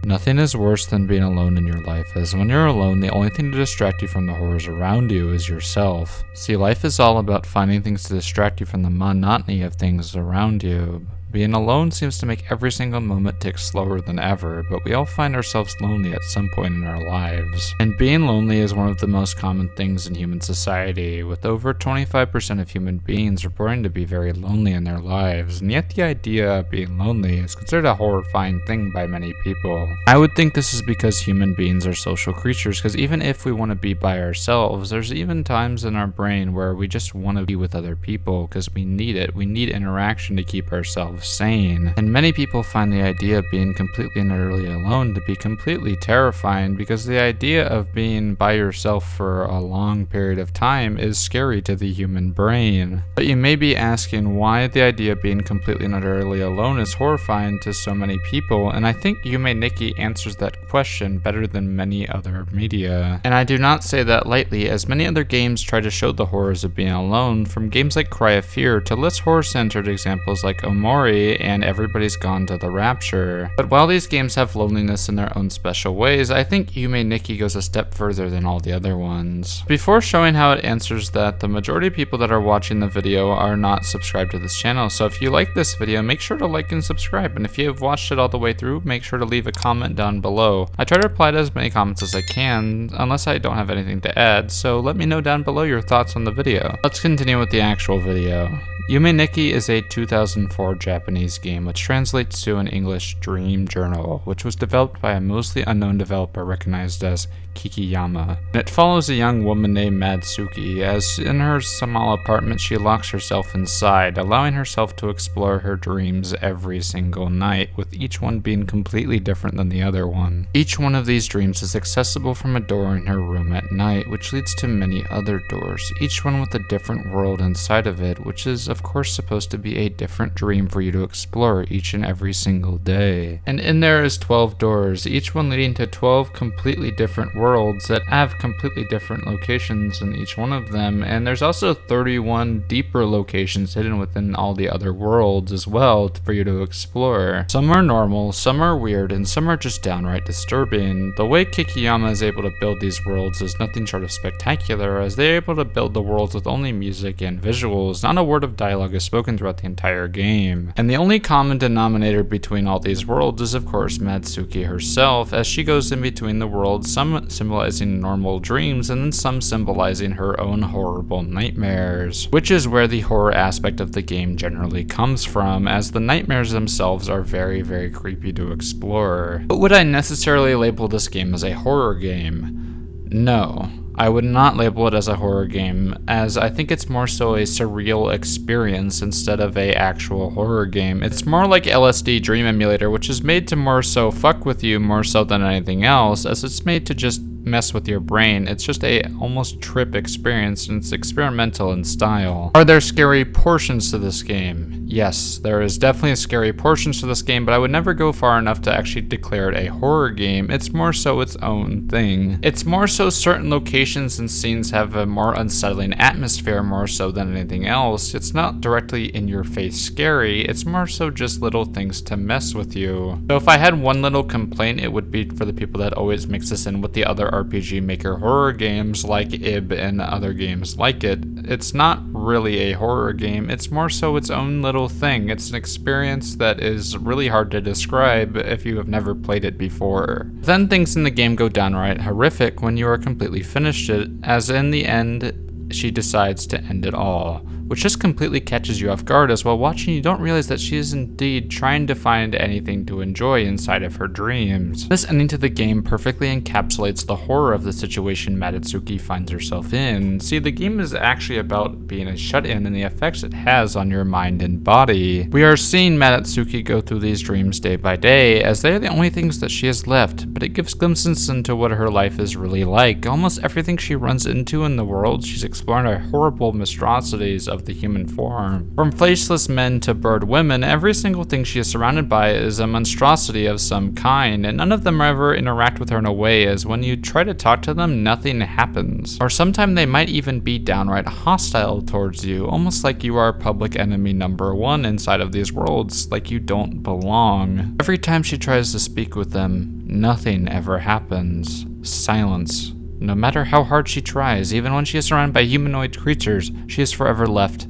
Nothing is worse than being alone in your life, as when you're alone, the only thing to distract you from the horrors around you is yourself. See, life is all about finding things to distract you from the monotony of things around you. Being alone seems to make every single moment tick slower than ever, but we all find ourselves lonely at some point in our lives. And being lonely is one of the most common things in human society, with over 25% of human beings reporting to be very lonely in their lives, and yet the idea of being lonely is considered a horrifying thing by many people. I would think this is because human beings are social creatures, because even if we want to be by ourselves, there's even times in our brain where we just want to be with other people because we need it. We need interaction to keep ourselves sane. And many people find the idea of being completely and utterly alone to be completely terrifying, because the idea of being by yourself for a long period of time is scary to the human brain. But you may be asking why the idea of being completely and utterly alone is horrifying to so many people, and I think Yume Nikki answers that question better than many other media. And I do not say that lightly, as many other games try to show the horrors of being alone, from games like Cry of Fear to less horror-centered examples like Omori and Everybody's Gone to the Rapture. But while these games have loneliness in their own special ways, I think Yume Nikki goes a step further than all the other ones. Before showing how it answers that, the majority of people that are watching the video are not subscribed to this channel, so if you like this video, make sure to like and subscribe, and if you have watched it all the way through, make sure to leave a comment down below. I try to reply to as many comments as I can, unless I don't have anything to add, so let me know down below your thoughts on the video. Let's continue with the actual video. Yume Nikki is a 2004 Japanese game which translates to in English Dream Journal, which was developed by a mostly unknown developer recognized as Kikiyama. And it follows a young woman named Madsuki, as in her small apartment she locks herself inside, allowing herself to explore her dreams every single night, with each one being completely different than the other one. Each one of these dreams is accessible from a door in her room at night, which leads to many other doors, each one with a different world inside of it, which is of course supposed to be a different dream for you to explore each and every single day. And in there is 12 doors, each one leading to 12 completely different worlds that have completely different locations in each one of them, and there's also 31 deeper locations hidden within all the other worlds as well for you to explore. Some are normal, some are weird, and some are just downright disturbing. The way Kikiyama is able to build these worlds is nothing short of spectacular, as they're able to build the worlds with only music and visuals. Not a word of dialogue is spoken throughout the entire game. And the only common denominator between all these worlds is of course Madsuki herself, as she goes in between the worlds, some symbolizing normal dreams and then some symbolizing her own horrible nightmares, which is where the horror aspect of the game generally comes from, as the nightmares themselves are very, very creepy to explore. But would I necessarily label this game as a horror game? No. I would not label it as a horror game, as I think it's more so a surreal experience instead of a actual horror game. It's more like LSD Dream Emulator, which is made to more so fuck with you more so than anything else, as it's made to just mess with your brain. It's just a almost trip experience, and it's experimental in style. Are there scary portions to this game? Yes, there is definitely scary portions to this game, but I would never go far enough to actually declare it a horror game. It's more so its own thing. It's more so certain locations and scenes have a more unsettling atmosphere more so than anything else. It's not directly in your face scary, it's more so just little things to mess with you. So if I had one little complaint, it would be for the people that always mix this in with the other RPG Maker horror games like IB and other games like it. It's not really a horror game, it's more so its own little thing. It's an experience that is really hard to describe if you have never played it before. Then things in the game go downright horrific when you are completely finished it, as in the end she decides to end it all, which just completely catches you off guard, as while watching you don't realize that she is indeed trying to find anything to enjoy inside of her dreams. This ending to the game perfectly encapsulates the horror of the situation Madsuki finds herself in. See, the game is actually about being a shut-in and the effects it has on your mind and body. We are seeing Madsuki go through these dreams day by day, as they are the only things that she has left, but it gives glimpses into what her life is really like. Almost everything she runs into in the world she's exploring the horrible monstrosities of the human form. From faceless men to bird women, every single thing she is surrounded by is a monstrosity of some kind, and none of them ever interact with her in a way as when you try to talk to them, nothing happens. Or sometimes they might even be downright hostile towards you, almost like you are public enemy number one inside of these worlds, like you don't belong. Every time she tries to speak with them, nothing ever happens. Silence. No matter how hard she tries, even when she is surrounded by humanoid creatures, she is forever left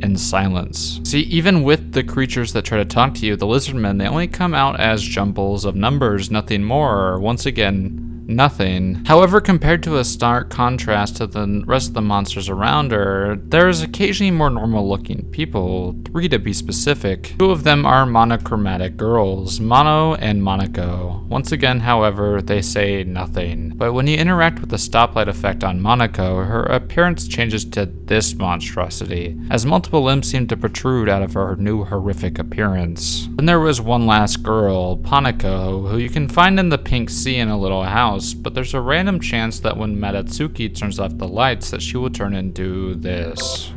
in silence. See, even with the creatures that try to talk to you, the lizardmen, they only come out as jumbles of numbers, nothing more. Once again, nothing. However, compared to a stark contrast to the rest of the monsters around her, there's occasionally more normal looking people, 3 to be specific. 2 of them are monochromatic girls, Mono and Monaco. Once again, however, they say nothing. But when you interact with the stoplight effect on Monaco, her appearance changes to this monstrosity, as multiple limbs seem to protrude out of her new horrific appearance. Then there was one last girl, Panako, who you can find in the pink sea in a little house, but there's a random chance that when Madatsuki turns off the lights that she will turn into this.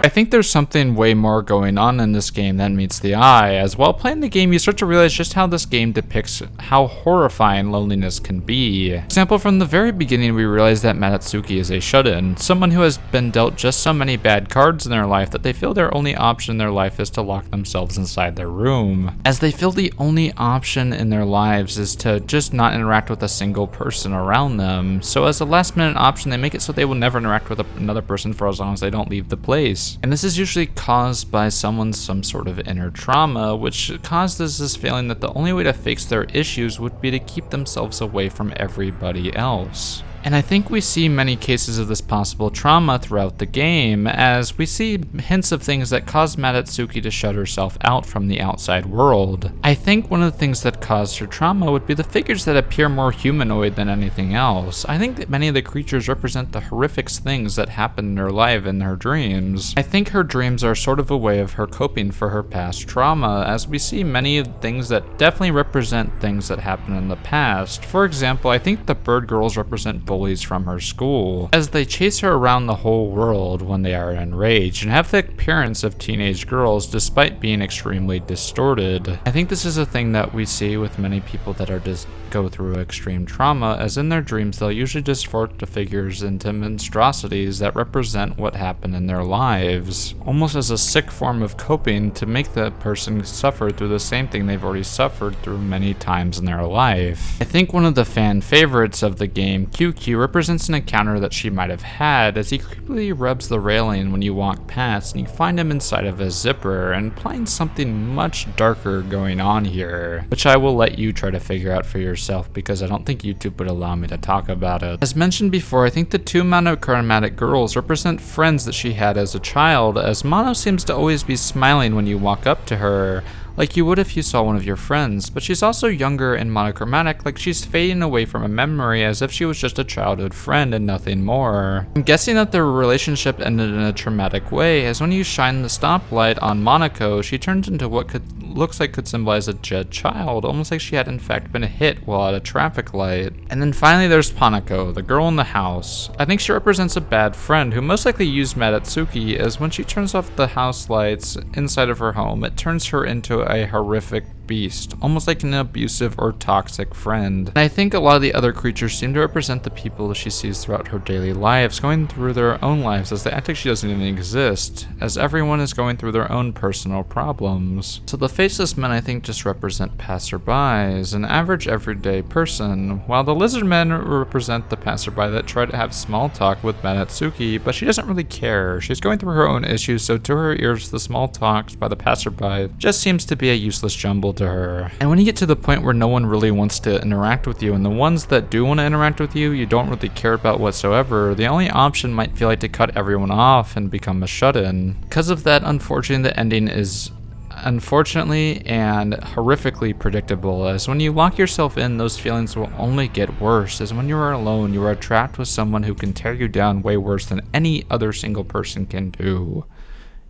I think there's something way more going on in this game than meets the eye, as while playing the game you start to realize just how this game depicts how horrifying loneliness can be. For example, from the very beginning we realize that Madatsuki is a shut-in, someone who has been dealt just so many bad cards in their life that they feel their only option in their life is to lock themselves inside their room, as they feel the only option in their lives is to just not interact with a single person around them. So as a last minute option, they make it so they will never interact with another person for as long as they don't leave the place. And this is usually caused by someone's some sort of inner trauma, which causes this feeling that the only way to fix their issues would be to keep themselves away from everybody else. And I think we see many cases of this possible trauma throughout the game, as we see hints of things that cause Madatsuki to shut herself out from the outside world. I think one of the things that caused her trauma would be the figures that appear more humanoid than anything else. I think that many of the creatures represent the horrific things that happen in her life in her dreams. I think her dreams are sort of a way of her coping for her past trauma, as we see many of things that definitely represent things that happened in the past. For example, I think the bird girls represent bullies from her school, as they chase her around the whole world when they are enraged and have the appearance of teenage girls despite being extremely distorted. I think this is a thing that we see with many people that are just go through extreme trauma, as in their dreams they'll usually distort the figures into monstrosities that represent what happened in their lives, almost as a sick form of coping to make the person suffer through the same thing they've already suffered through many times in their life. I think one of the fan favorites of the game, QQ, represents an encounter that she might have had, as he creepily rubs the railing when you walk past and you find him inside of a zipper, and implying something much darker going on here, which I will let you try to figure out for yourself because I don't think YouTube would allow me to talk about it. As mentioned before, I think the 2 monochromatic girls represent friends that she had as a child, as Mono seems to always be smiling when you walk up to her, like you would if you saw one of your friends, but she's also younger and monochromatic, like she's fading away from a memory as if she was just a childhood friend and nothing more. I'm guessing that their relationship ended in a traumatic way, as when you shine the stoplight on Monaco, she turns into what looks like could symbolize a dead child, almost like she had in fact been hit while at a traffic light. And then finally there's Panako, the girl in the house. I think she represents a bad friend who most likely used Madatsuki, as when she turns off the house lights inside of her home, it turns her into a horrific beast, almost like an abusive or toxic friend. And I think a lot of the other creatures seem to represent the people she sees throughout her daily lives, going through their own lives as they act like she doesn't even exist, as everyone is going through their own personal problems. So the faceless men I think just represent passerbys, an average everyday person, while the lizard men represent the passerby that try to have small talk with Madatsuki, but she doesn't really care. She's going through her own issues, so to her ears the small talks by the passerby just seems to be a useless jumble to her. And when you get to the point where no one really wants to interact with you, and the ones that do want to interact with you, you don't really care about whatsoever, the only option might feel like to cut everyone off and become a shut-in. Because of that, unfortunately, the ending is unfortunately and horrifically predictable, as when you lock yourself in, those feelings will only get worse, as when you are alone, you are trapped with someone who can tear you down way worse than any other single person can do.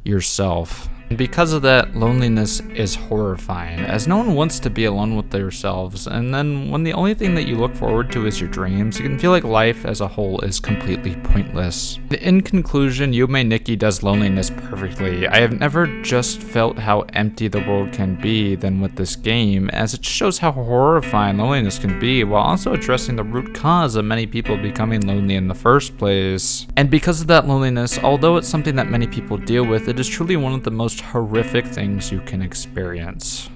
Yourself. And because of that, loneliness is horrifying, as no one wants to be alone with themselves, and then when the only thing that you look forward to is your dreams, it can feel like life as a whole is completely pointless. In conclusion, Yume Nikki does loneliness perfectly. I have never just felt how empty the world can be than with this game, as it shows how horrifying loneliness can be, while also addressing the root cause of many people becoming lonely in the first place. And because of that loneliness, although it's something that many people deal with, it is truly one of the most horrific things you can experience.